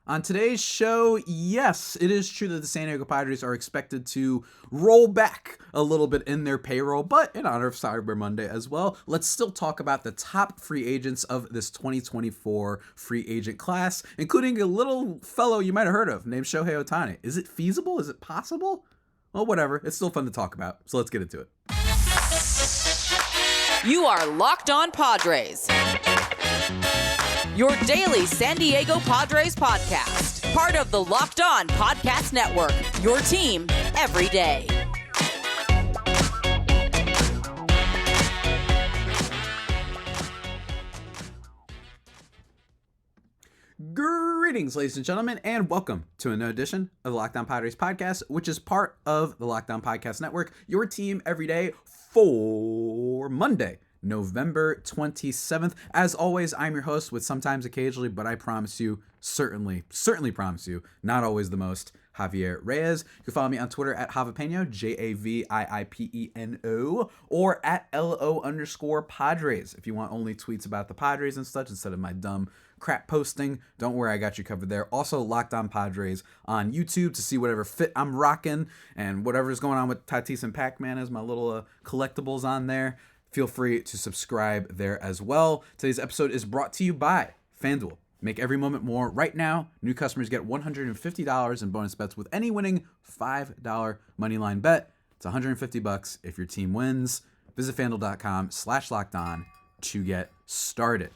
On today's show, yes, it is true that the San Diego Padres are expected to roll back a little bit in their payroll, but in honor of Cyber Monday as well, let's still talk about the top free agents of this 2024 free agent class, including a little fellow you might have heard of named Shohei Ohtani. Is it feasible? Is it possible? Well, whatever. It's still fun to talk about, so let's get into it. You are Locked On Padres, your daily San Diego Padres podcast. Part of the Locked On Podcast Network, your team every day. Greetings, ladies and gentlemen, and welcome to another edition of the Locked On Padres podcast, which is part of the Locked On Podcast Network, your team every day for Monday, November 27th. As always, I'm your host with sometimes occasionally, but I promise you, certainly promise you, not always the most, Javier Reyes. You can follow me on Twitter at Javipeno, Javiipeno, or at LO_Padres if you want only tweets about the Padres and such instead of my dumb crap posting. Don't worry, I got you covered there. Also, Locked On Padres on YouTube to see whatever fit I'm rocking and whatever's going on with Tatis and Pac-Man as my little collectibles on there. Feel free to subscribe there as well. Today's episode is brought to you by FanDuel. Make every moment more. Right now, new customers get $150 in bonus bets with any winning $5 moneyline bet. It's $150 if your team wins. Visit FanDuel.com/lockedon to get started.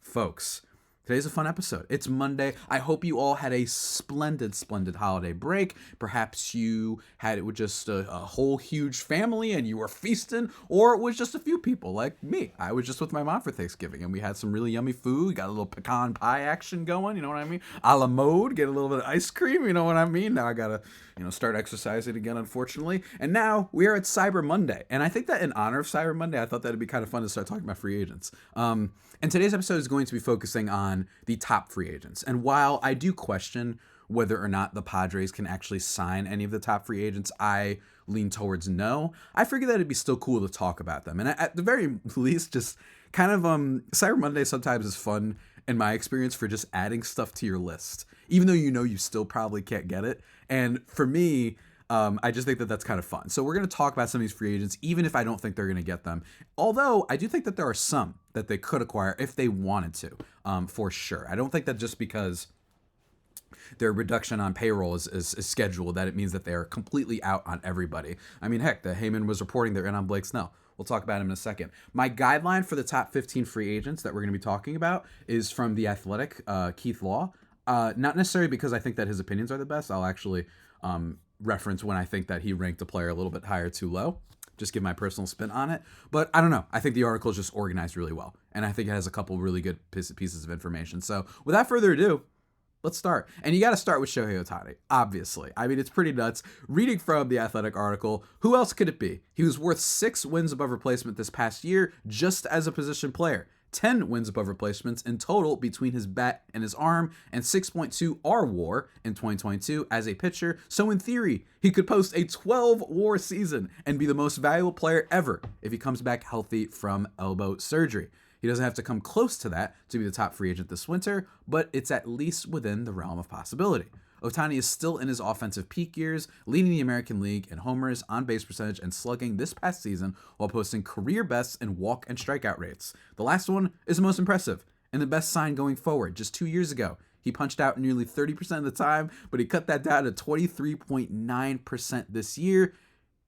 Folks, today's a fun episode. It's Monday. I hope you all had a splendid holiday break. Perhaps you had it with just a whole huge family and you were feasting, or it was just a few people like me. I was just with my mom for Thanksgiving and we had some really yummy food. Got a little pecan pie action going, you know what I mean? A la mode, get a little bit of ice cream, you know what I mean? Now I gotta, start exercising again, unfortunately. And now we are at Cyber Monday. And I think that in honor of Cyber Monday, I thought that'd be kind of fun to start talking about free agents. And today's episode is going to be focusing on the top free agents. And while I do question whether or not the Padres can actually sign any of the top free agents, I lean towards no. I figure that it'd be still cool to talk about them. And at the very least, just kind of Cyber Monday sometimes is fun in my experience for just adding stuff to your list, even though you still probably can't get it. And for me, I just think that that's kind of fun. So we're going to talk about some of these free agents, even if I don't think they're going to get them. Although I do think that there are some that they could acquire if they wanted to, for sure. I don't think that just because their reduction on payroll is scheduled that it means that they are completely out on everybody. I mean, heck, the Heyman was reporting they're in on Blake Snell. We'll talk about him in a second. My guideline for the top 15 free agents that we're going to be talking about is from The Athletic, Keith Law. Not necessarily because I think that his opinions are the best. I'll actually reference when I think that he ranked a player a little bit higher too low. Just give my personal spin on it. But I don't know. I think the article is just organized really well. And I think it has a couple really good pieces of information. So without further ado, let's start. And you got to start with Shohei Ohtani, obviously. I mean, it's pretty nuts. Reading from the Athletic article, who else could it be? He was worth 6 wins above replacement this past year just as a position player. 10 wins above replacements in total between his bat and his arm, and 6.2 R-WAR in 2022 as a pitcher. So in theory, he could post a 12-WAR season and be the most valuable player ever if he comes back healthy from elbow surgery. He doesn't have to come close to that to be the top free agent this winter, but it's at least within the realm of possibility. Ohtani is still in his offensive peak years, leading the American League in homers, on-base percentage, and slugging this past season while posting career bests in walk and strikeout rates. The last one is the most impressive and the best sign going forward. Just 2 years ago, he punched out nearly 30% of the time, but he cut that down to 23.9% this year.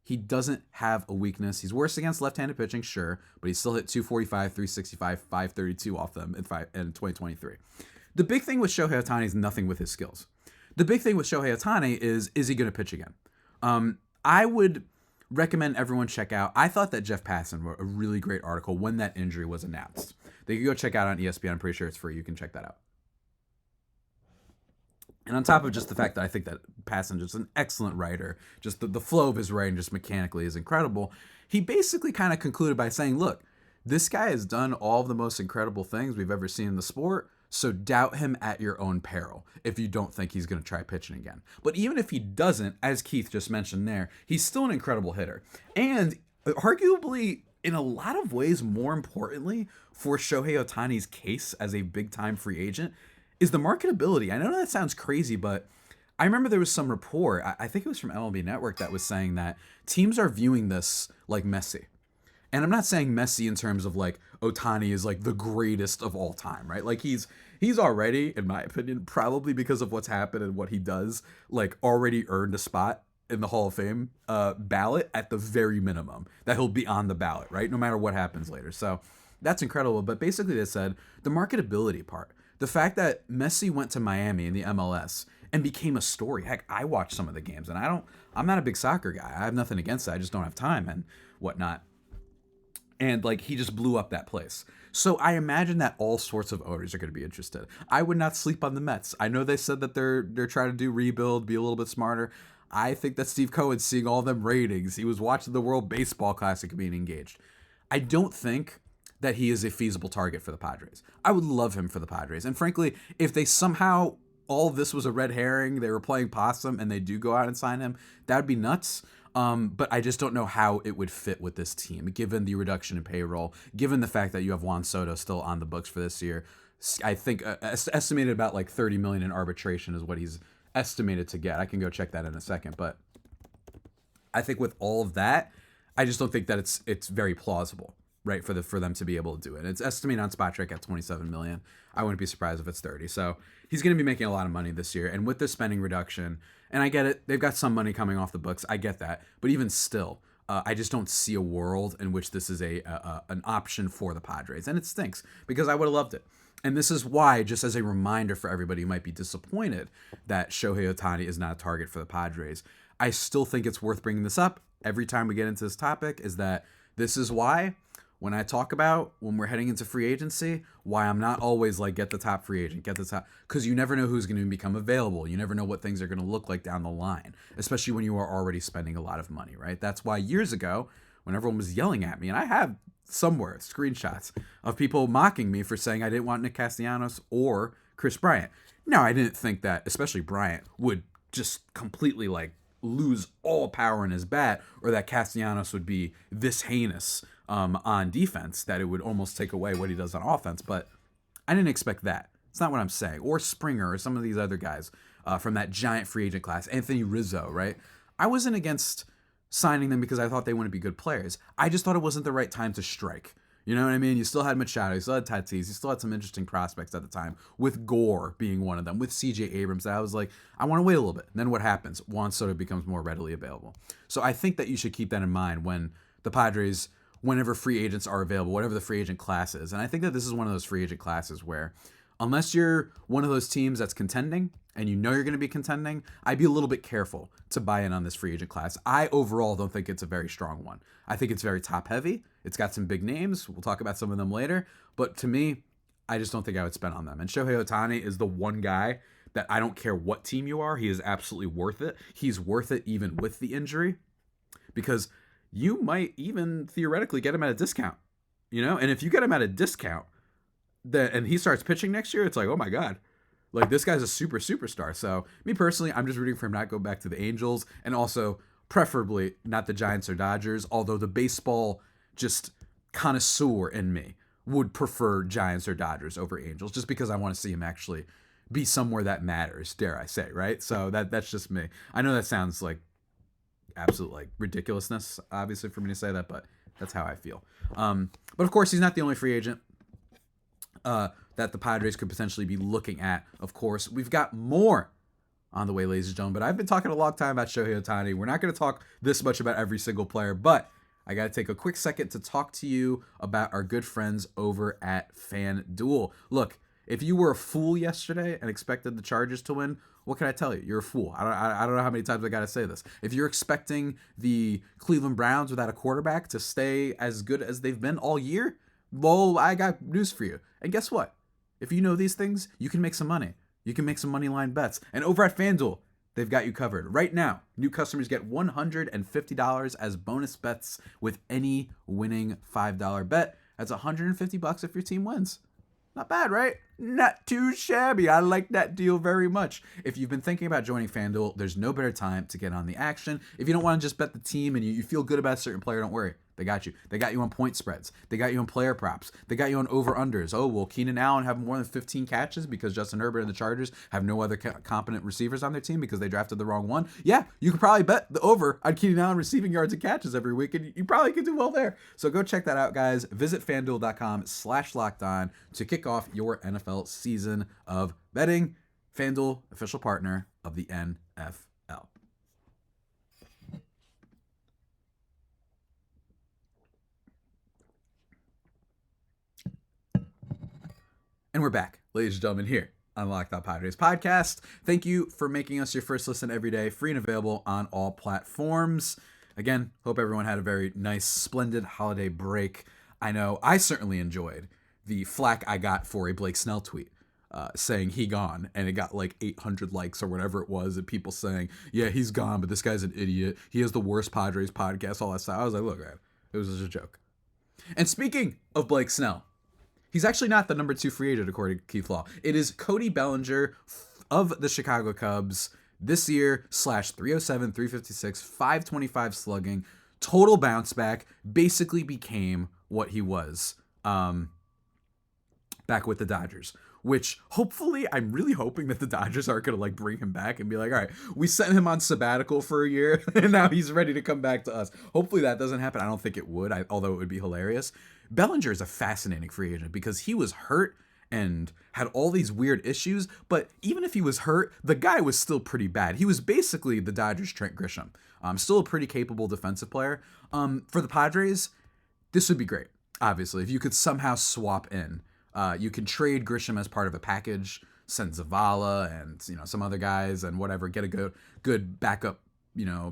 He doesn't have a weakness. He's worse against left-handed pitching, sure, but he still hit 245, 365, 532 off them in 2023. The big thing with Shohei Ohtani is nothing with his skills. The big thing with Shohei Ohtani is he going to pitch again? I would recommend everyone check out, I thought that Jeff Passan wrote a really great article when that injury was announced. They can go check out on ESPN. I'm pretty sure it's free. You can check that out. And on top of just the fact that I think that Passan is an excellent writer, just the flow of his writing just mechanically is incredible, he basically kind of concluded by saying, look, this guy has done all of the most incredible things we've ever seen in the sport, so doubt him at your own peril if you don't think he's going to try pitching again. But even if he doesn't, as Keith just mentioned there, he's still an incredible hitter. And arguably, in a lot of ways, more importantly, for Shohei Ohtani's case as a big-time free agent, is the marketability. I know that sounds crazy, but I remember there was some report, I think it was from MLB Network, that was saying that teams are viewing this like Messi. And I'm not saying Messi in terms of like Ohtani is like the greatest of all time, right? Like he's already, in my opinion, probably because of what's happened and what he does, like already earned a spot in the Hall of Fame ballot at the very minimum, that he'll be on the ballot, right? No matter what happens later. So that's incredible. But basically they said the marketability part, the fact that Messi went to Miami in the MLS and became a story. Heck, I watched some of the games and I'm not a big soccer guy. I have nothing against it. I just don't have time and whatnot. And like he just blew up that place. So I imagine that all sorts of owners are going to be interested. I would not sleep on the Mets. I know they said that they're trying to do rebuild, be a little bit smarter. I think that Steve Cohen's seeing all them ratings. He was watching the World Baseball Classic being engaged. I don't think that he is a feasible target for the Padres. I would love him for the Padres. And frankly, if they somehow, all of this was a red herring, they were playing possum and they do go out and sign him, that would be nuts. But I just don't know how it would fit with this team, given the reduction in payroll, given the fact that you have Juan Soto still on the books for this year. I think estimated about like $30 million in arbitration is what he's estimated to get. I can go check that in a second, but I think with all of that, I just don't think that it's very plausible, right, for them to be able to do it. It's estimated on Spotrac at $27 million. I wouldn't be surprised if it's 30. So he's going to be making a lot of money this year, and with the spending reduction. And I get it. They've got some money coming off the books. I get that. But even still, I just don't see a world in which this is an option for the Padres. And it stinks because I would have loved it. And this is why, just as a reminder for everybody who might be disappointed that Shohei Ohtani is not a target for the Padres, I still think it's worth bringing this up every time we get into this topic, is that this is why when I talk about when we're heading into free agency, why I'm not always like, get the top free agent, get the top, because you never know who's going to become available. You never know what things are going to look like down the line, especially when you are already spending a lot of money, right? That's why years ago, when everyone was yelling at me, and I have somewhere screenshots of people mocking me for saying I didn't want Nick Castellanos or Chris Bryant. Now, I didn't think that, especially Bryant, would just completely like lose all power in his bat, or that Castellanos would be this heinous on defense that it would almost take away what he does on offense. But I didn't expect that. It's not what I'm saying. Or Springer or some of these other guys from that giant free agent class. Anthony Rizzo, right? I wasn't against signing them because I thought they wouldn't be good players. I just thought it wasn't the right time to strike. You know what I mean? You still had Machado, you still had Tatis, you still had some interesting prospects at the time, with Gore being one of them, with CJ Abrams. I was like, I want to wait a little bit. And then what happens? Juan Soto becomes more readily available. So I think that you should keep that in mind when the Padres, whenever free agents are available, whatever the free agent class is. And I think that this is one of those free agent classes where, unless you're one of those teams that's contending and you know you're going to be contending, I'd be a little bit careful to buy in on this free agent class. I overall don't think it's a very strong one. I think it's very top heavy. It's got some big names. We'll talk about some of them later. But to me, I just don't think I would spend on them. And Shohei Ohtani is the one guy that I don't care what team you are. He is absolutely worth it. He's worth it even with the injury, because you might even theoretically get him at a discount, you know? And if you get him at a discount, and he starts pitching next year, it's like, oh my God, like this guy's a superstar. So me personally, I'm just rooting for him not to go back to the Angels, and also preferably not the Giants or Dodgers, although the baseball just connoisseur in me would prefer Giants or Dodgers over Angels, just because I want to see him actually be somewhere that matters, dare I say, right? So that's just me. I know that sounds like absolute like ridiculousness, obviously, for me to say that, but that's how I feel. But of course, he's not the only free agent that the Padres could potentially be looking at. Of course, we've got more on the way, ladies and gentlemen, but I've been talking a long time about Shohei Ohtani. We're not going to talk this much about every single player, but I got to take a quick second to talk to you about our good friends over at FanDuel. Look, if you were a fool yesterday and expected the Chargers to win, what can I tell you? You're a fool. I don't know how many times I got to say this. If you're expecting the Cleveland Browns without a quarterback to stay as good as they've been all year, well, I got news for you. And guess what? If you know these things, you can make some money. You can make some money line bets. And over at FanDuel, they've got you covered. Right now, new customers get $150 as bonus bets with any winning $5 bet. That's $150 if your team wins. Not bad, right? Not too shabby. I like that deal very much. If you've been thinking about joining FanDuel, there's no better time to get on the action. If you don't want to just bet the team and you feel good about a certain player, don't worry. They got you. They got you on point spreads. They got you on player props. They got you on over-unders. Oh, will Keenan Allen have more than 15 catches because Justin Herbert and the Chargers have no other competent receivers on their team because they drafted the wrong one? Yeah, you could probably bet the over on Keenan Allen receiving yards and catches every week, and you probably could do well there. So go check that out, guys. Visit FanDuel.com/lockedon to kick off your NFL season of betting. FanDuel, official partner of the NFL. And we're back, ladies and gentlemen, here on Locked On Padres podcast. Thank you for making us your first listen every day, free and available on all platforms. Again, hope everyone had a very nice, splendid holiday break. I know I certainly enjoyed the flack I got for a Blake Snell tweet saying he gone, and it got like 800 likes or whatever it was, and people saying, yeah, he's gone, but this guy's an idiot. He has the worst Padres podcast, all that stuff. I was like, look, man, it was just a joke. And speaking of Blake Snell, he's actually not the number 2 free agent, according to Keith Law. It is Cody Bellinger of the Chicago Cubs this year, /307, 356, 525 slugging, total bounce back, basically became what he was back with the Dodgers. Which, hopefully, I'm really hoping that the Dodgers aren't going to, like, bring him back and be like, all right, we sent him on sabbatical for a year, and now he's ready to come back to us. Hopefully that doesn't happen. I don't think it would, although it would be hilarious. Bellinger is a fascinating free agent because he was hurt and had all these weird issues, but even if he was hurt, the guy was still pretty bad. He was basically the Dodgers' Trent Grisham. Still a pretty capable defensive player. For the Padres, this would be great, obviously, if you could somehow swap in. You can trade Grisham as part of a package, send Zavala and some other guys and whatever, get a good backup,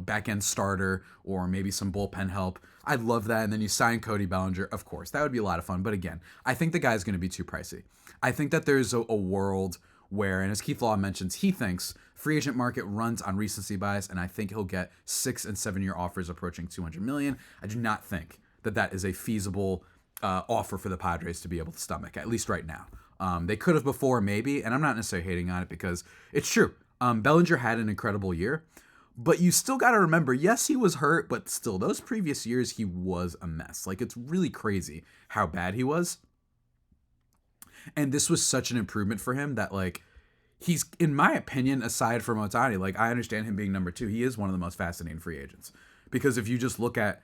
back end starter or maybe some bullpen help. I'd love that. And then you sign Cody Bellinger, of course. That would be a lot of fun. But again, I think the guy's going to be too pricey. I think that there's a world where, and as Keith Law mentions, he thinks free agent market runs on recency bias, and I think he'll get 6 and 7 year offers approaching $200 million. I do not think that is a feasible offer for the Padres to be able to stomach, at least right now. They could have before, maybe, and I'm not necessarily hating on it because it's true. Bellinger had an incredible year, but you still got to remember, yes, he was hurt, but still, those previous years, he was a mess. Like, it's really crazy how bad he was. And this was such an improvement for him that, like, he's, in my opinion, aside from Ohtani, like, I understand him being number 2. He is one of the most fascinating free agents. Because if you just look at,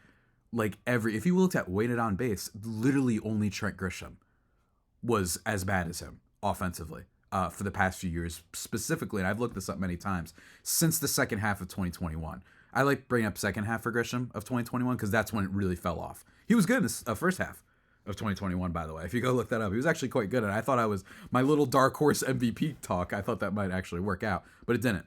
like, if you looked at weighted on base, literally only Trent Grisham was as bad as him offensively for the past few years specifically. And I've looked this up many times since the second half of 2021. I like bringing up second half for Grisham of 2021 because that's when it really fell off. He was good in the first half of 2021, by the way. If you go look that up, he was actually quite good. And I thought my little dark horse MVP talk, I thought that might actually work out, but it didn't.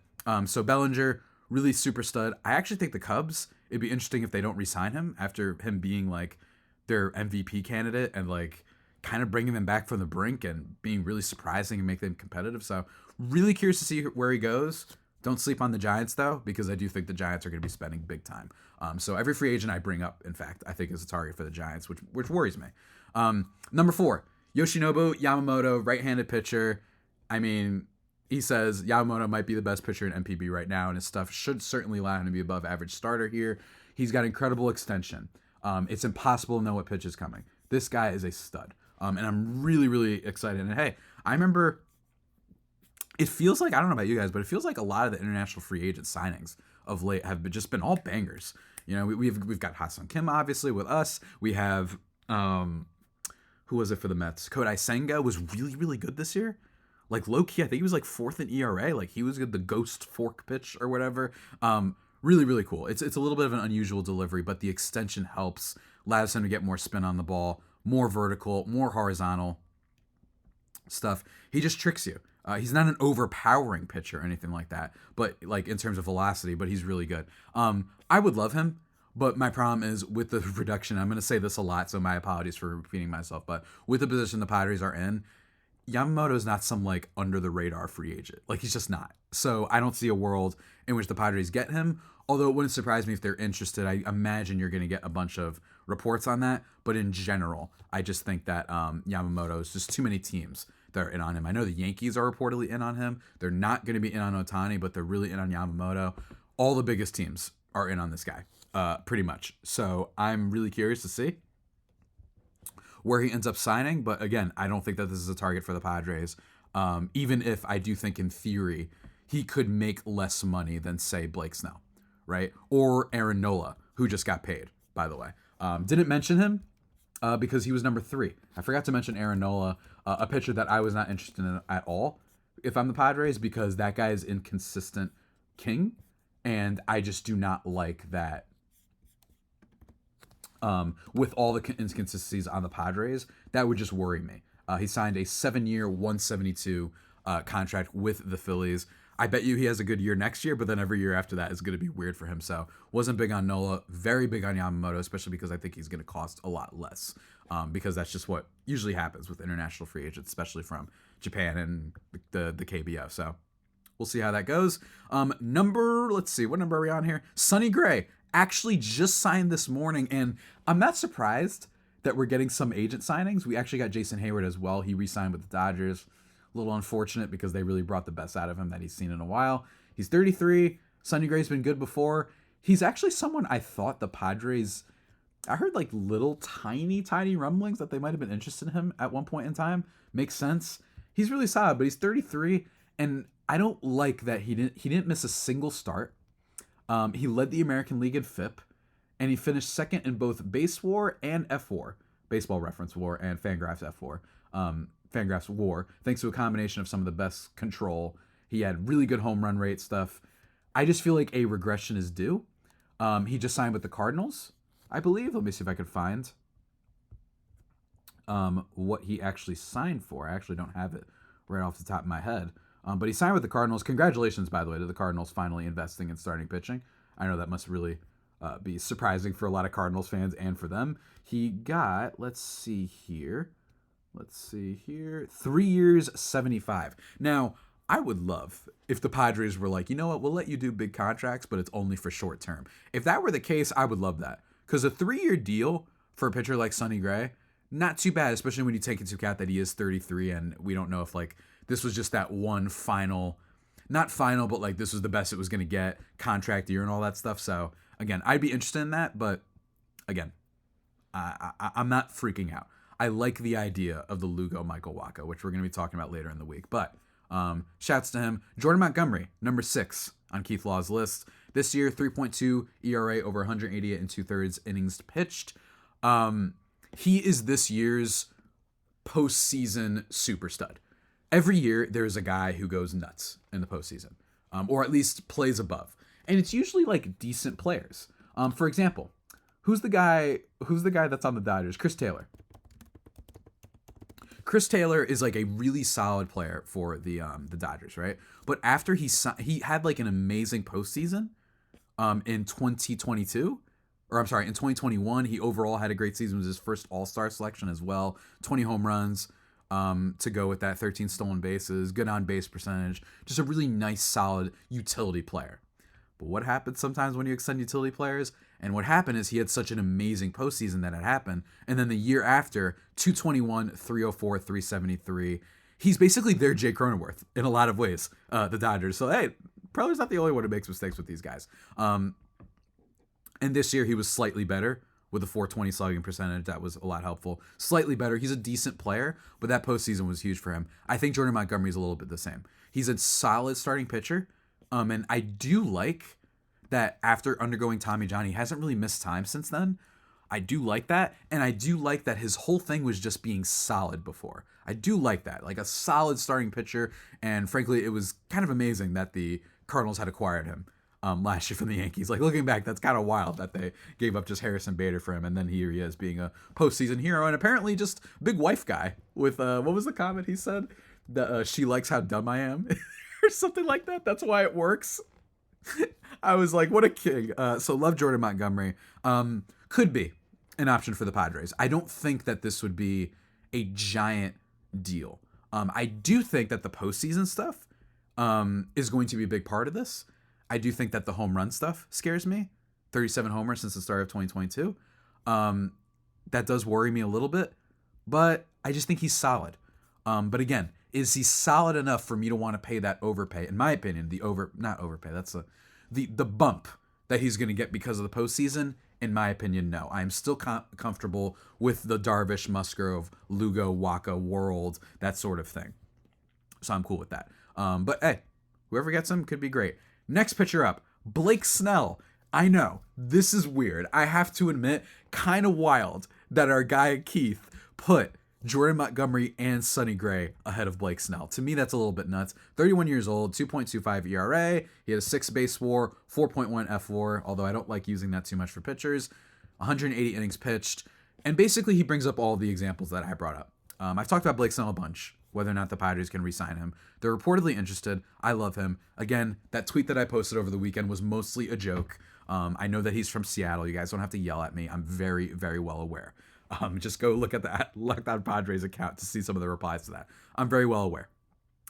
So Bellinger, really super stud. I actually think the Cubs, it'd be interesting if they don't re-sign him after him being like their MVP candidate and like kind of bringing them back from the brink and being really surprising and make them competitive. So really curious to see where he goes. Don't sleep on the Giants though, because I do think the Giants are going to be spending big time. So every free agent I bring up, in fact, I think is a target for the Giants, which worries me. Number 4, Yoshinobu Yamamoto, right-handed pitcher. I mean, he says Yamamoto might be the best pitcher in MPB right now, and his stuff should certainly allow him to be above average starter here. He's got incredible extension. It's impossible to know what pitch is coming. This guy is a stud. And I'm really, really excited. And hey, I remember, it feels like, I don't know about you guys, but it feels like a lot of the international free agent signings of late have just been all bangers. We've got Ha-Seong Kim, obviously, with us. We have, who was it for the Mets? Kodai Senga was really, really good this year. Like, low-key, I think he was like 4th in ERA. Like, he was good, the ghost fork pitch or whatever. Really, really cool. It's a little bit of an unusual delivery, but the extension helps, allows him to get more spin on the ball, more vertical, more horizontal stuff. He just tricks you. He's not an overpowering pitcher or anything like that, but like in terms of velocity, but he's really good. I would love him, but my problem is with the production, I'm going to say this a lot, so my apologies for repeating myself, but with the position the Padres are in, Yamamoto is not some like under the radar free agent. Like, he's just not. So I don't see a world in which the Padres get him. Although it wouldn't surprise me if they're interested. I imagine you're going to get a bunch of reports on that. But in general, I just think that Yamamoto is just too many teams that are in on him. I know the Yankees are reportedly in on him. They're not going to be in on Ohtani, but they're really in on Yamamoto. All the biggest teams are in on this guy. pretty much. So I'm really curious to see where he ends up signing. But again, I don't think that this is a target for the Padres. Even if I do think in theory he could make less money than, say, Blake Snell, right? Or Aaron Nola, who just got paid, by the way. Didn't mention him because he was number 3. I forgot to mention Aaron Nola, a pitcher that I was not interested in at all if I'm the Padres, because that guy is inconsistent king, and I just do not like that. With all the inconsistencies on the Padres, that would just worry me. He signed a 7-year, $172 contract with the Phillies. I bet you he has a good year next year, but then every year after that is going to be weird for him. So wasn't big on Nola, very big on Yamamoto, especially because I think he's going to cost a lot less, because that's just what usually happens with international free agents, especially from Japan and the KBO. So we'll see how that goes. Let's see, what number are we on here? Sonny Gray actually just signed this morning, and I'm not surprised that we're getting some agent signings. We actually got Jason Hayward as well. He re-signed with the Dodgers. A little unfortunate because they really brought the best out of him that he's seen in a while. He's 33. Sonny Gray's been good before. He's actually someone I thought the Padres, I heard like little tiny rumblings that they might have been interested in him at one point in time. Makes sense. He's really solid, but he's 33, and I don't like that he didn't miss a single start. He led the American League in FIP, and he finished second in both Base WAR and F WAR, Baseball Reference WAR, and Fangraphs F WAR. Fangraphs WAR, thanks to a combination of some of the best control. He had really good home run rate stuff. I just feel like a regression is due. He just signed with the Cardinals, I believe. Let me see if I could find what he actually signed for. I actually don't have it right off the top of my head. But he signed with the Cardinals. Congratulations, by the way, to the Cardinals finally investing in starting pitching. I know that must really be surprising for a lot of Cardinals fans and for them. He got, let's see here, 3 years, 75. Now, I would love if the Padres were like, you know what, we'll let you do big contracts, but it's only for short term. If that were the case, I would love that. Because a 3-year deal for a pitcher like Sonny Gray, not too bad, especially when you take into account that he is 33, and we don't know if like this was just that one final, not final, but like this was the best it was going to get, contract year and all that stuff. So again, I'd be interested in that, but again, I'm not freaking out. I like the idea of the Lugo Michael Wacha, which we're going to be talking about later in the week. But shouts to him. Jordan Montgomery, number 6 on Keith Law's list. This year, 3.2 ERA over 188 and 2/3 innings pitched. He is this year's postseason super stud. Every year, there's a guy who goes nuts in the postseason, or at least plays above. And it's usually like decent players. For example, who's the guy that's on the Dodgers? Chris Taylor. Chris Taylor is like a really solid player for the Dodgers, right? But after he had like an amazing postseason in 2022, or I'm sorry, in 2021, he overall had a great season. It was his first All-Star selection as well. 20 home runs to go with that, 13 stolen bases, good on-base percentage. Just a really nice, solid utility player. But what happens sometimes when you extend utility players? And what happened is he had such an amazing postseason that it happened. And then the year after, 221, 304, 373. He's basically their Jay Cronenworth in a lot of ways, the Dodgers. So, hey, Preller's not the only one who makes mistakes with these guys. And this year he was slightly better with a 420 slugging percentage. That was a lot helpful. Slightly better. He's a decent player, but that postseason was huge for him. I think Jordan Montgomery is a little bit the same. He's a solid starting pitcher. And I do like that after undergoing Tommy John, he hasn't really missed time since then. I do like that. And I do like that his whole thing was just being solid before. I do like that. Like a solid starting pitcher. And frankly, it was kind of amazing that the Cardinals had acquired him last year from the Yankees. Like looking back, that's kind of wild that they gave up just Harrison Bader for him. And then here he is being a postseason hero and apparently just big wife guy with, what was the comment he said? That she likes how dumb I am or something like that. That's why it works. I was like, what a king. So love Jordan Montgomery. Could be an option for the Padres. I don't think that this would be a giant deal. I do think that the postseason stuff is going to be a big part of this. I do think that the home run stuff scares me. 37 homers since the start of 2022. That does worry me a little bit, but I just think he's solid. But again, is he solid enough for me to want to pay that overpay? In my opinion, not overpay. That's the bump that he's going to get because of the postseason? In my opinion, no. I'm still comfortable with the Darvish, Musgrove, Lugo, Waka world, that sort of thing. So I'm cool with that. But hey, whoever gets him could be great. Next pitcher up, Blake Snell. I know, this is weird. I have to admit, kind of wild that our guy Keith put Jordan Montgomery and Sonny Gray ahead of Blake Snell. To me, that's a little bit nuts. 31 years old, 2.25 ERA. He had a 6 base WAR, 4.1 FWAR, although I don't like using that too much for pitchers. 180 innings pitched. And basically, he brings up all the examples that I brought up. I've talked about Blake Snell a bunch, whether or not the Padres can re-sign him. They're reportedly interested. I love him. Again, that tweet that I posted over the weekend was mostly a joke. I know that he's from Seattle. You guys don't have to yell at me. I'm very, very well aware. Just go look at the Locked On Padres account to see some of the replies to that. I'm very well aware.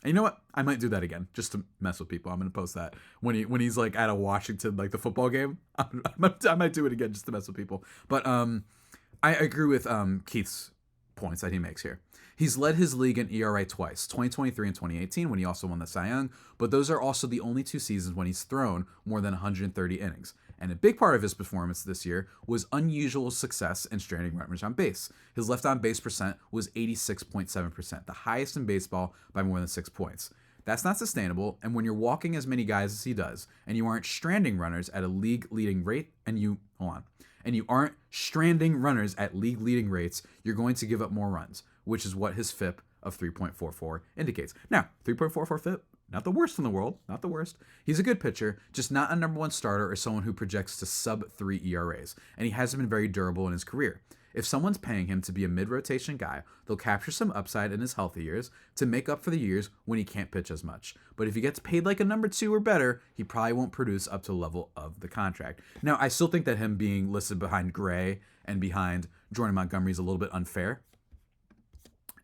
And you know what? I might do that again just to mess with people. I'm going to post that when he's like at a Washington, like the football game. I might do it again just to mess with people. But I agree with Keith's points that he makes here. He's led his league in ERA twice, 2023 and 2018, when he also won the Cy Young, but those are also the only 2 seasons when he's thrown more than 130 innings. And a big part of his performance this year was unusual success in stranding runners on base. His left on base percent was 86.7%, the highest in baseball by more than 6 points. That's not sustainable, and when you're walking as many guys as he does, and you aren't stranding runners at a league-leading rate, and you aren't stranding runners at league-leading rates, you're going to give up more runs, which is what his FIP of 3.44 indicates. Now, 3.44 FIP, not the worst in the world, not the worst. He's a good pitcher, just not a number 1 starter or someone who projects to sub-3 ERAs, and he hasn't been very durable in his career. If someone's paying him to be a mid-rotation guy, they'll capture some upside in his healthy years to make up for the years when he can't pitch as much. But if he gets paid like a number 2 or better, he probably won't produce up to the level of the contract. Now, I still think that him being listed behind Gray and behind Jordan Montgomery is a little bit unfair.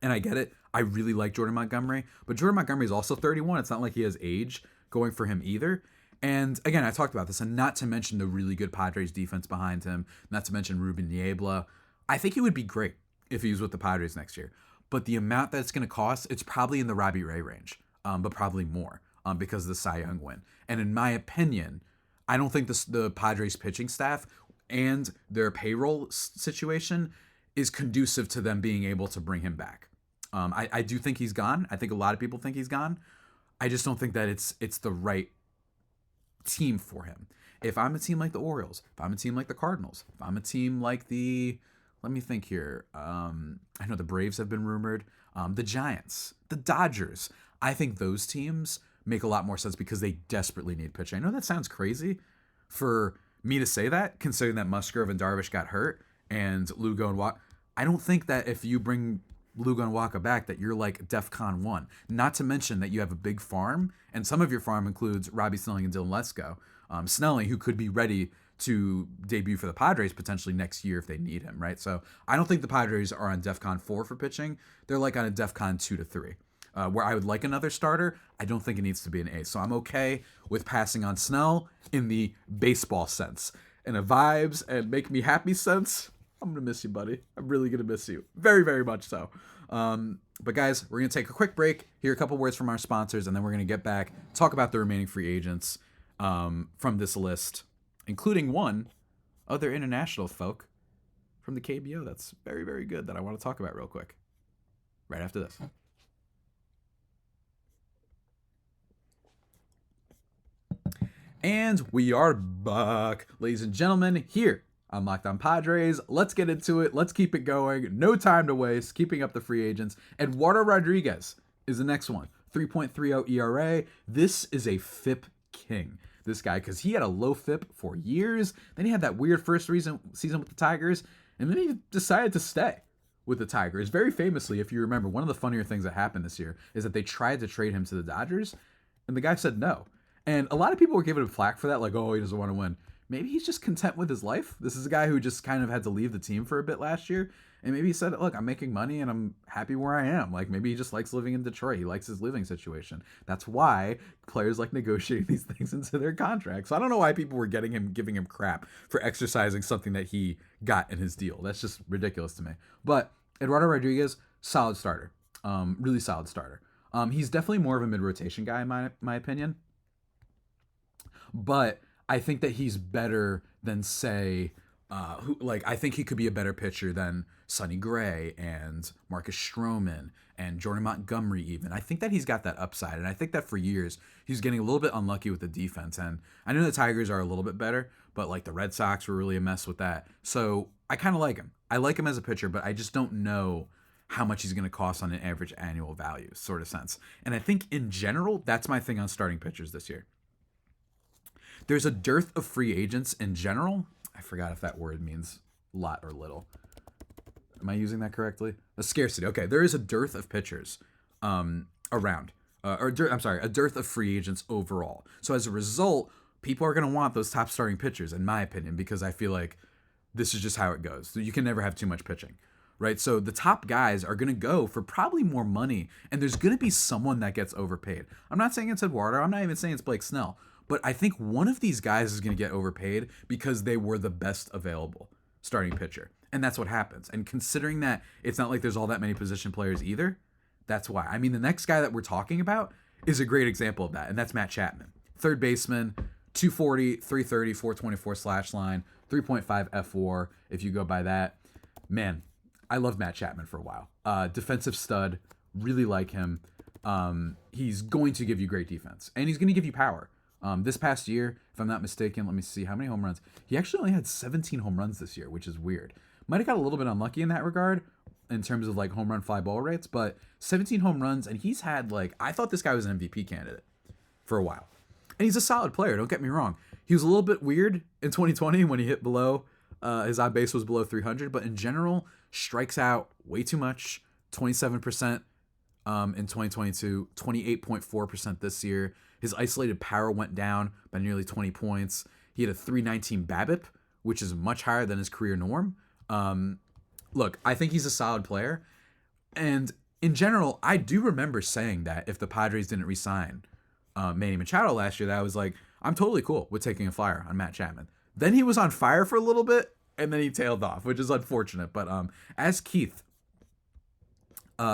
And I get it. I really like Jordan Montgomery, but Jordan Montgomery is also 31. It's not like he has age going for him either. And again, I talked about this, and not to mention the really good Padres defense behind him, not to mention Ruben Niebla. I think he would be great if he was with the Padres next year. But the amount that it's going to cost, it's probably in the Robbie Ray range, but probably more because of the Cy Young win. And in my opinion, I don't think the Padres pitching staff and their payroll situation is conducive to them being able to bring him back. I do think he's gone. I think a lot of people think he's gone. I just don't think that it's the right team for him. If I'm a team like the Orioles, if I'm a team like the Cardinals, if I'm a team like let me think here. I know the Braves have been rumored. The Giants, the Dodgers. I think those teams make a lot more sense because they desperately need pitching. I know that sounds crazy for me to say that, considering that Musgrove and Darvish got hurt and Lugo and Waka. I don't think that if you bring Lugo and Waka back that you're like DEFCON 1. Not to mention that you have a big farm, and some of your farm includes Robbie Snelling and Dylan Lesko. Snelling, who could be ready to debut for the Padres potentially next year if they need him, right? So I don't think the Padres are on DEFCON 4 for pitching. They're like on a DEFCON 2 to 3. Where I would like another starter, I don't think it needs to be an ace. So I'm okay with passing on Snell in the baseball sense. In a vibes and make me happy sense, I'm going to miss you, buddy. I'm really going to miss you. Very, very much so. But guys, we're going to take a quick break, hear a couple words from our sponsors, and then we're going to get back, talk about the remaining free agents from this list, including one other international folk from the KBO that's very, very good that I want to talk about real quick. Right after this. And we are back, ladies and gentlemen, here on Locked On Padres. Let's get into it. Let's keep it going. No time to waste. Keeping up the free agents. Eduardo Rodriguez is the next one. 3.30 ERA. This is a FIP king, this guy, because he had a low FIP for years. Then he had that weird first season with the Tigers, and then he decided to stay with the Tigers. Very famously, if you remember, one of the funnier things that happened this year is that they tried to trade him to the Dodgers, and the guy said no. And a lot of people were giving him flack for that, like, oh, he doesn't want to win. Maybe he's just content with his life. This is a guy who just kind of had to leave the team for a bit last year. And maybe he said, look, I'm making money and I'm happy where I am. Like, maybe he just likes living in Detroit. He likes his living situation. That's why players like negotiating these things into their contracts. So I don't know why people were giving him crap for exercising something that he got in his deal. That's just ridiculous to me. But Eduardo Rodriguez, solid starter. Really solid starter. He's definitely more of a mid-rotation guy in my opinion. But I think that he's better than, say, I think he could be a better pitcher than Sonny Gray and Marcus Stroman and Jordan Montgomery even. I think that he's got that upside, and I think that for years he's getting a little bit unlucky with the defense. And I know the Tigers are a little bit better, but like the Red Sox were really a mess with that. So I kind of like him. I like him as a pitcher, but I just don't know how much he's going to cost on an average annual value sort of sense. And I think in general, that's my thing on starting pitchers this year. There's a dearth of free agents in general. I forgot if that word means lot or little. Am I using that correctly? A scarcity. Okay, there is a dearth of pitchers around. A dearth of free agents overall. So as a result, people are going to want those top starting pitchers, in my opinion, because I feel like this is just how it goes. You can never have too much pitching, right? So the top guys are going to go for probably more money, and there's going to be someone that gets overpaid. I'm not saying it's Eduardo. I'm not even saying it's Blake Snell. But I think one of these guys is going to get overpaid because they were the best available starting pitcher. And that's what happens. And considering that it's not like there's all that many position players either, that's why. I mean, the next guy that we're talking about is a great example of that, and that's Matt Chapman. Third baseman, 240, 330, 424 slash line, 3.5 F4, if you go by that. Man, I loved Matt Chapman for a while. Defensive stud, really like him. He's going to give you great defense, and he's going to give you power. This past year, if I'm not mistaken, let me see how many home runs. He actually only had 17 home runs this year, which is weird. Might have got a little bit unlucky in that regard in terms of like home run fly ball rates, but 17 home runs, and he's had I thought this guy was an MVP candidate for a while. And he's a solid player, don't get me wrong. He was a little bit weird in 2020 when he hit below, his on base was below 300, but in general, strikes out way too much, 27% in 2022, 28.4% this year. His isolated power went down by nearly 20 points. He had a 319 BABIP, which is much higher than his career norm. Look, I think he's a solid player. And in general, I do remember saying that if the Padres didn't re-sign Manny Machado last year, that I was like, I'm totally cool with taking a flyer on Matt Chapman. Then he was on fire for a little bit, and then he tailed off, which is unfortunate. But as Keith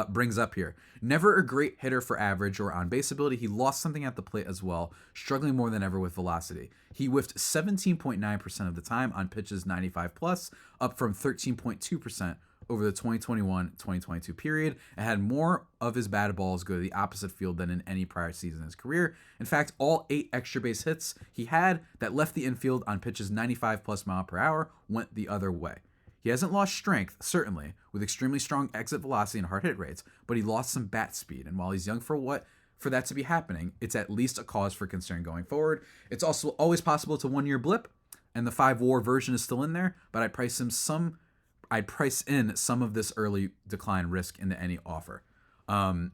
brings up here, never a great hitter for average or on base ability. He lost something at the plate as well, struggling more than ever with velocity. He whiffed 17.9% of the time on pitches 95 plus, up from 13.2% over the 2021-2022 period, and had more of his batted balls go to the opposite field than in any prior season in his career. In fact, all 8 extra base hits he had that left the infield on pitches 95 plus mile per hour went the other way. He hasn't lost strength, certainly, with extremely strong exit velocity and hard hit rates, but he lost some bat speed, and while he's young for that to be happening, it's at least a cause for concern going forward. It's also always possible it's a one-year blip, and the 5-WAR version is still in there, but I'd price in some of this early decline risk into any offer. I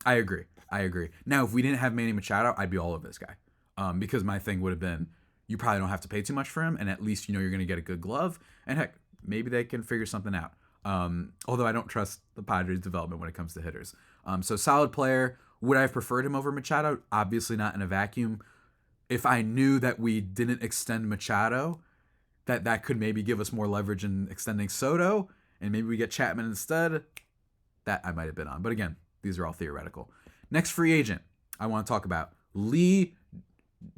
agree. Now, if we didn't have Manny Machado, I'd be all over this guy, because my thing would have been, you probably don't have to pay too much for him, and at least you're going to get a good glove, and heck, maybe they can figure something out. Although I don't trust the Padres' development when it comes to hitters. So solid player. Would I have preferred him over Machado? Obviously not in a vacuum. If I knew that we didn't extend Machado, that could maybe give us more leverage in extending Soto, and maybe we get Chapman instead, that I might have been on. But again, these are all theoretical. Next free agent I want to talk about, Lee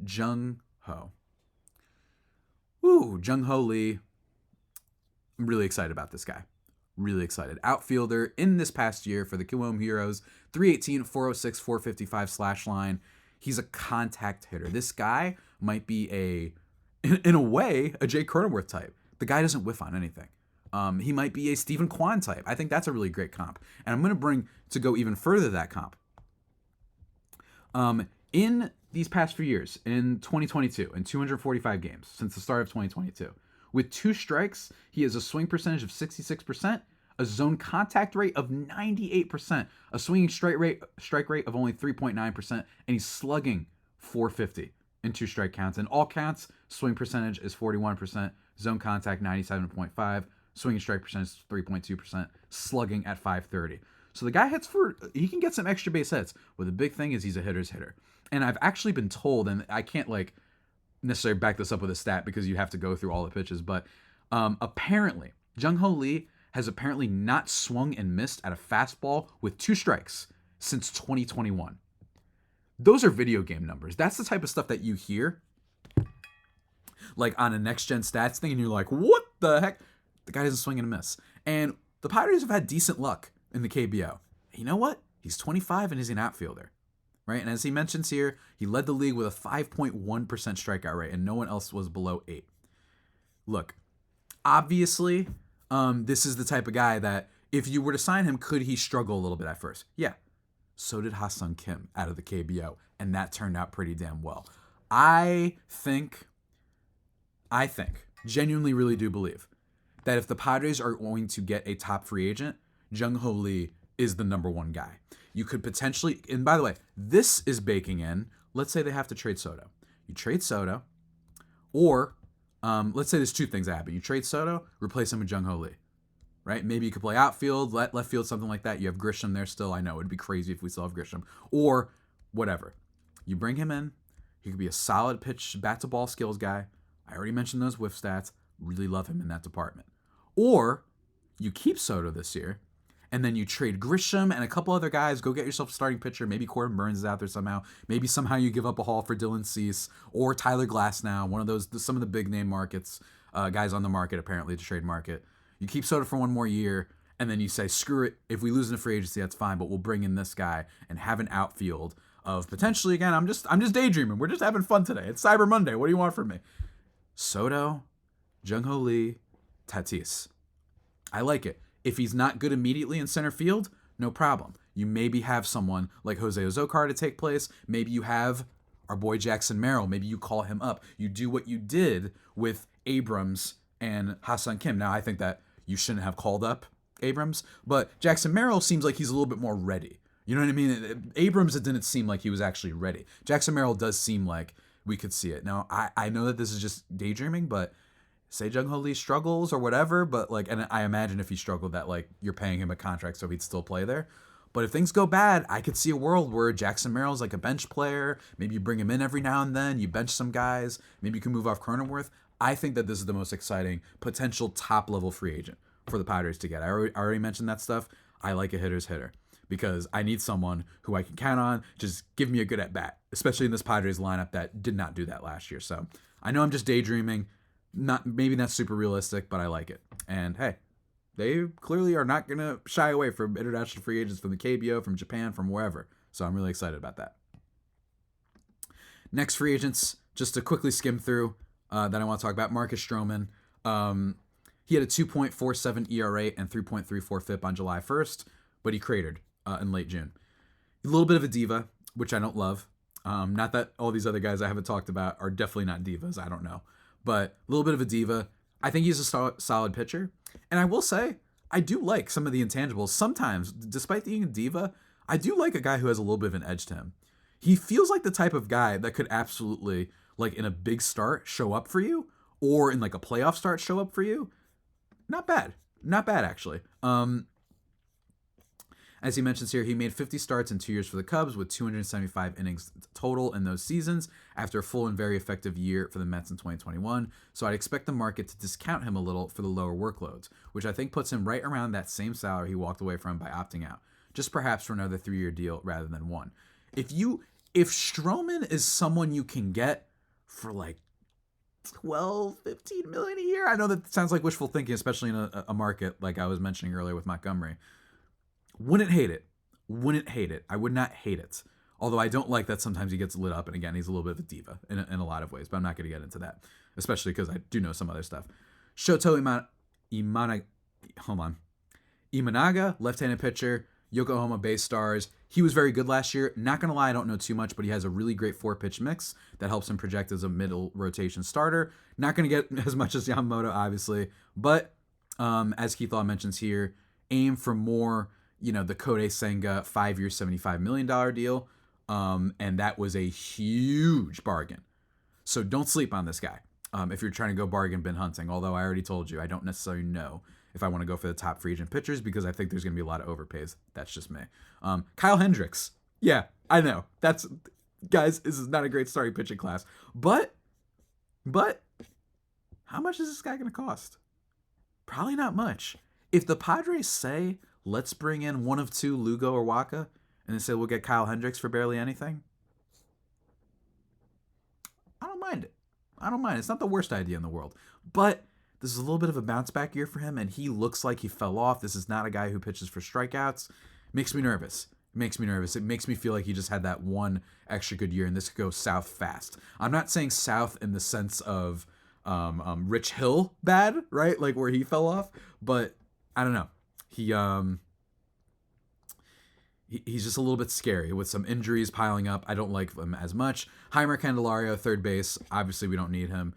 Jung Ho. Jung Hoo-Lee. I'm really excited about this guy. Really excited. Outfielder in this past year for the Kiwoom Heroes, 318, 406, 455 slash line. He's a contact hitter. This guy might be in a way, a Jay Cronenworth type. The guy doesn't whiff on anything. He might be a Stephen Kwan type. I think that's a really great comp. And I'm going to go even further that comp. In these past few years, in 2022, in 245 games since the start of 2022, with 2 strikes, he has a swing percentage of 66%, a zone contact rate of 98%, a swinging strike rate of only 3.9%, and he's slugging 450 in 2 strike counts. In all counts, swing percentage is 41%, zone contact 97.5%, swinging strike percentage is 3.2%, slugging at 530. So the guy he can get some extra base hits, but the big thing is he's a hitter's hitter. And I've actually been told, and I can't necessarily back this up with a stat because you have to go through all the pitches, but apparently Jung Hoo-Lee has apparently not swung and missed at a fastball with 2 strikes since 2021. Those are video game numbers. That's the type of stuff that you hear like on a next gen stats thing, and you're like, what the heck? The guy doesn't swing and a miss. And the Padres have had decent luck in the KBO. You know what? He's 25 and he's an outfielder, right? And as he mentions here, he led the league with a 5.1% strikeout rate, and no one else was below 8. Look, obviously, this is the type of guy that if you were to sign him, could he struggle a little bit at first? Yeah. So did Ha-Seong Kim out of the KBO, and that turned out pretty damn well. I genuinely really do believe that if the Padres are going to get a top free agent, Jung Hoo-Lee is the number one guy. You could potentially, and by the way, this is baking in, let's say they have to trade Soto. You trade Soto, or let's say there's two things that happen. You trade Soto, replace him with Jung Hoo-Lee, right? Maybe you could play outfield, left field, something like that. You have Grisham there still. I know it'd be crazy if we still have Grisham, or whatever. You bring him in. He could be a solid pitch, bat-to-ball skills guy. I already mentioned those whiff stats. Really love him in that department. Or you keep Soto this year, and then you trade Grisham and a couple other guys. Go get yourself a starting pitcher. Maybe Corbin Burns is out there somehow. Maybe somehow you give up a haul for Dylan Cease or Tyler Glasnow, one of those, some of the big name markets, guys on the market apparently, the trade market. You keep Soto for one more year, and then you say, screw it. If we lose in the free agency, that's fine, but we'll bring in this guy and have an outfield of potentially, again, I'm just daydreaming. We're just having fun today. It's Cyber Monday. What do you want from me? Soto, Jung Hoo-Lee, Tatis. I like it. If he's not good immediately in center field, no problem. You maybe have someone like Jose Ozokar to take place. Maybe you have our boy Jackson Merrill. Maybe you call him up. You do what you did with Abrams and Ha-Seong Kim. Now, I think that you shouldn't have called up Abrams, but Jackson Merrill seems like he's a little bit more ready. You know what I mean? Abrams, it didn't seem like he was actually ready. Jackson Merrill does seem like we could see it. Now, I know that this is just daydreaming, but say Jung Hoo-Lee struggles or whatever, but like, and I imagine if he struggled that like you're paying him a contract so he'd still play there. But if things go bad, I could see a world where Jackson Merrill's like a bench player. Maybe you bring him in every now and then. You bench some guys. Maybe you can move off Cronenworth. I think that this is the most exciting potential top level free agent for the Padres to get. I already mentioned that stuff. I like a hitter's hitter because I need someone who I can count on. Just give me a good at bat, especially in this Padres lineup that did not do that last year. So I know I'm just daydreaming. Maybe not super realistic, but I like it. And hey, they clearly are not going to shy away from international free agents from the KBO, from Japan, from wherever. So I'm really excited about that. Next free agents, just to quickly skim through that I want to talk about. Marcus Stroman. He had a 2.47 ERA and 3.34 FIP on July 1st, but he cratered in late June. A little bit of a diva, which I don't love. Not that all these other guys I haven't talked about are definitely not divas. I don't know. But a little bit of a diva. I think he's a solid pitcher. And I will say, I do like some of the intangibles. Sometimes, despite being a diva, I do like a guy who has a little bit of an edge to him. He feels like the type of guy that could absolutely, like in a big start, show up for you. Or in like a playoff start, show up for you. Not bad. Not bad, actually. As he mentions here, he made 50 starts in 2 years for the Cubs with 275 innings total in those seasons after a full and very effective year for the Mets in 2021. So I'd expect the market to discount him a little for the lower workloads, which I think puts him right around that same salary he walked away from by opting out, just perhaps for another 3-year deal rather than one. If Stroman is someone you can get for like 12, 15 million a year, I know that sounds like wishful thinking, especially in a market like I was mentioning earlier with Montgomery. Wouldn't hate it. I would not hate it. Although I don't like that sometimes he gets lit up, and again, he's a little bit of a diva in a lot of ways, but I'm not going to get into that, especially because I do know some other stuff. Shoto Imanaga, left-handed pitcher, Yokohama Bay Stars. He was very good last year. Not going to lie, I don't know too much, but he has a really great 4-pitch mix that helps him project as a middle rotation starter. Not going to get as much as Yamamoto, obviously, but as Keith Law mentions here, aim for more, the Kodai Senga 5-year, $75 million deal. And that was a huge bargain. So don't sleep on this guy if you're trying to go bargain bin hunting. Although I already told you, I don't necessarily know if I want to go for the top free agent pitchers because I think there's going to be a lot of overpays. That's just me. Kyle Hendricks. Yeah, I know. Guys, this is not a great starting pitching class. But how much is this guy going to cost? Probably not much. If the Padres say, let's bring in one of two, Lugo or Waka, and they say we'll get Kyle Hendricks for barely anything, I don't mind it. I don't mind. It's not the worst idea in the world. But this is a little bit of a bounce back year for him, and he looks like he fell off. This is not a guy who pitches for strikeouts. Makes me nervous. It makes me feel like he just had that one extra good year, and this could go south fast. I'm not saying south in the sense of Rich Hill bad, right? Like where he fell off, but I don't know. He's just a little bit scary with some injuries piling up. I don't like him as much. Heimer Candelario, third base. Obviously, we don't need him.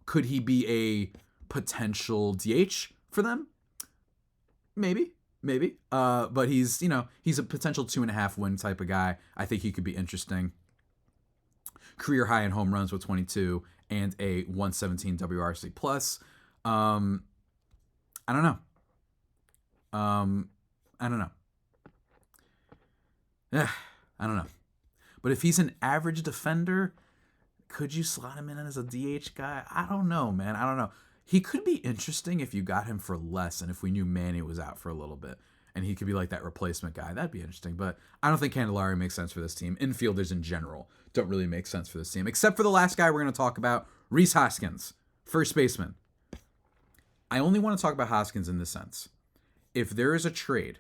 Could he be a potential DH for them? Maybe. But he's a potential 2.5 win type of guy. I think he could be interesting. Career high in home runs with 22 and a 117 WRC plus. I don't know. I don't know. But if he's an average defender, could you slot him in as a DH guy? I don't know, man. I don't know. He could be interesting if you got him for less and if we knew Manny was out for a little bit and he could be like that replacement guy. That'd be interesting. But I don't think Candelario makes sense for this team. Infielders in general don't really make sense for this team, except for the last guy we're going to talk about, Rhys Hoskins, first baseman. I only want to talk about Hoskins in this sense. If there is a trade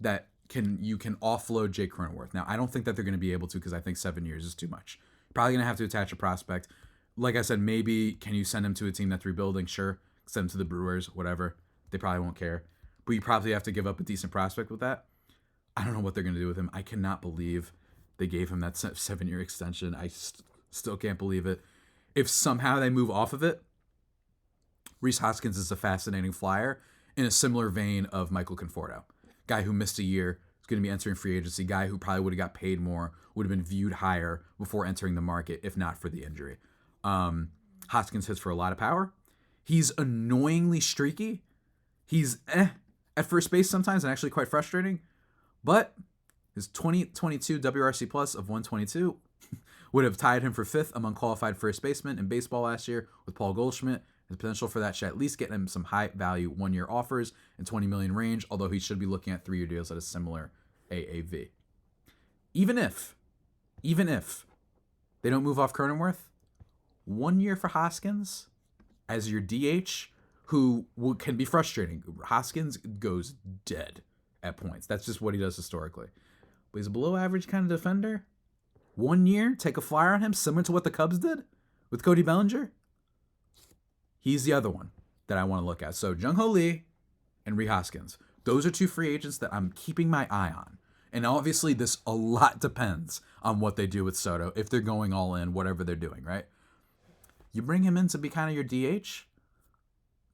that you can offload Jake Cronenworth. Now, I don't think that they're going to be able to because I think 7 years is too much. Probably going to have to attach a prospect. Like I said, maybe can you send him to a team that's rebuilding? Sure. Send him to the Brewers, whatever. They probably won't care. But you probably have to give up a decent prospect with that. I don't know what they're going to do with him. I cannot believe they gave him that 7-year extension. I still can't believe it. If somehow they move off of it, Rhys Hoskins is a fascinating flyer in a similar vein of Michael Conforto. Guy who missed a year, is going to be entering free agency. Guy who probably would have got paid more, would have been viewed higher before entering the market, if not for the injury. Hoskins hits for a lot of power. He's annoyingly streaky. He's at first base sometimes and actually quite frustrating. But his 2022 WRC plus of 122 would have tied him for 5th among qualified first basemen in baseball last year with Paul Goldschmidt. The potential for that should at least get him some high value 1-year offers in $20 million range, although he should be looking at 3-year deals at a similar AAV. Even if they don't move off Cronenworth, 1 year for Hoskins as your DH, who can be frustrating. Hoskins goes dead at points. That's just what he does historically. But he's a below average kind of defender. 1 year, take a flyer on him, similar to what the Cubs did with Cody Bellinger. He's the other one that I want to look at. So Jung Hoo-Lee and Rhys Hoskins. Those are 2 free agents that I'm keeping my eye on. And obviously this a lot depends on what they do with Soto, if they're going all in, whatever they're doing, right? You bring him in to be kind of your DH,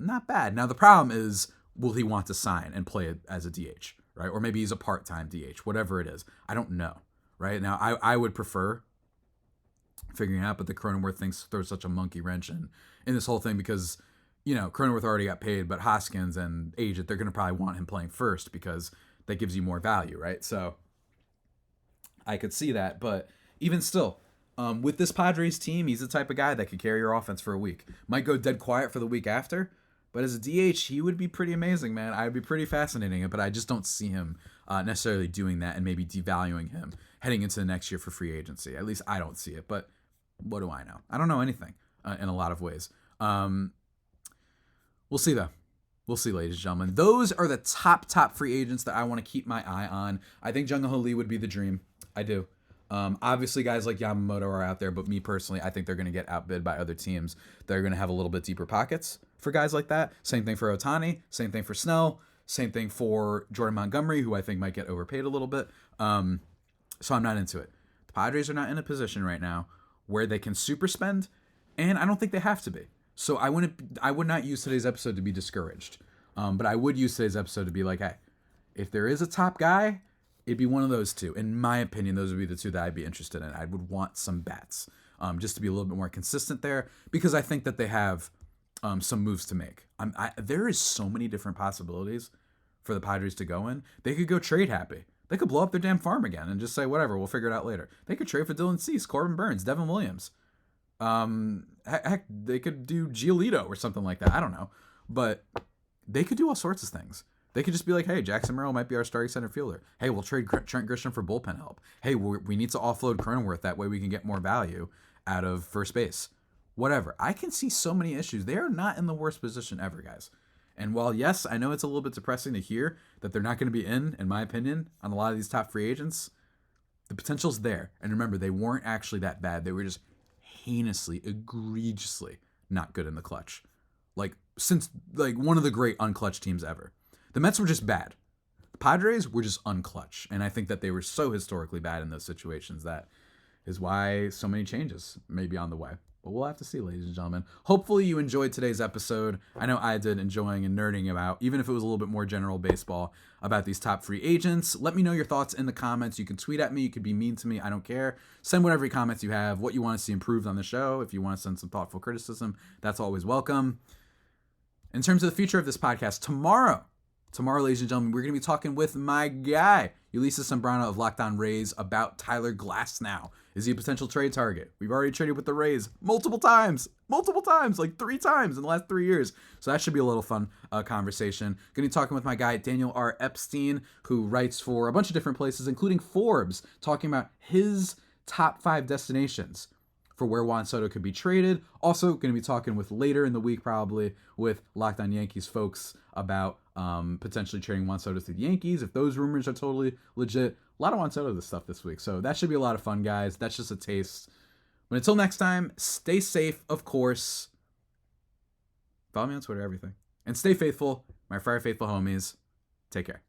not bad. Now the problem is, will he want to sign and play as a DH, right? Or maybe he's a part-time DH, whatever it is. I don't know, right? Now I would prefer figuring out, but the Cronenworth thing throws such a monkey wrench in this whole thing because, Cronenworth already got paid, but Hoskins and Agent, they're going to probably want him playing first because that gives you more value, right? So I could see that, but even still, with this Padres team, he's the type of guy that could carry your offense for a week. Might go dead quiet for the week after, but as a DH, he would be pretty amazing, man. I'd be pretty fascinating, but I just don't see him necessarily doing that and maybe devaluing him heading into the next year for free agency. At least I don't see it, but what do I know? I don't know anything in a lot of ways. We'll see, though. We'll see, ladies and gentlemen. Those are the top free agents that I want to keep my eye on. I think Jung Hoo-Lee would be the dream. I do. Obviously, guys like Yamamoto are out there, but me personally, I think they're going to get outbid by other teams that are going to have a little bit deeper pockets for guys like that. Same thing for Ohtani. Same thing for Snell. Same thing for Jordan Montgomery, who I think might get overpaid a little bit. So I'm not into it. The Padres are not in a position right now where they can super spend, and I don't think they have to be. So I would not use today's episode to be discouraged. But I would use today's episode to be like, hey, if there is a top guy, it'd be one of those 2. In my opinion, those would be the 2 that I'd be interested in. I would want some bats just to be a little bit more consistent there because I think that they have some moves to make. There is so many different possibilities for the Padres to go in. They could go trade happy. They could blow up their damn farm again and just say, whatever, we'll figure it out later. They could trade for Dylan Cease, Corbin Burns, Devin Williams. Heck, they could do Giolito or something like that. I don't know. But they could do all sorts of things. They could just be like, hey, Jackson Merrill might be our starting center fielder. Hey, we'll trade Trent Grisham for bullpen help. Hey, we need to offload Cronenworth. That way we can get more value out of first base. whatever. I can see so many issues. They are not in the worst position ever, guys. And while, yes, I know it's a little bit depressing to hear that they're not going to be in my opinion, on a lot of these top free agents, the potential's there. And remember, they weren't actually that bad. They were just heinously, egregiously not good in the clutch. Since one of the great unclutch teams ever. The Mets were just bad. The Padres were just unclutch. And I think that they were so historically bad in those situations that is why so many changes may be on the way. But we'll have to see, ladies and gentlemen. Hopefully you enjoyed today's episode. I know I did, enjoying and nerding about, even if it was a little bit more general baseball, about these top free agents. Let me know your thoughts in the comments. You can tweet at me. You can be mean to me. I don't care. Send whatever comments you have, what you want to see improved on the show. If you want to send some thoughtful criticism, that's always welcome. In terms of the future of this podcast, tomorrow, ladies and gentlemen, we're going to be talking with my guy, Ulysses Sembrano of Locked On Rays, about Tyler Glasnow. Is he a potential trade target? We've already traded with the Rays multiple times, like 3 times in the last 3 years. So that should be a little fun conversation. Going to be talking with my guy, Daniel R. Epstein, who writes for a bunch of different places, including Forbes, talking about his top 5 destinations for where Juan Soto could be traded. Also going to be talking with, later in the week probably, with Locked On Yankees folks about potentially trading Juan Soto to the Yankees, if those rumors are totally legit. A lot of Juan Soto stuff this week, so that should be a lot of fun, guys. That's just a taste. But until next time, stay safe, of course. Follow me on Twitter, everything. And stay faithful, my Friar Faithful homies. Take care.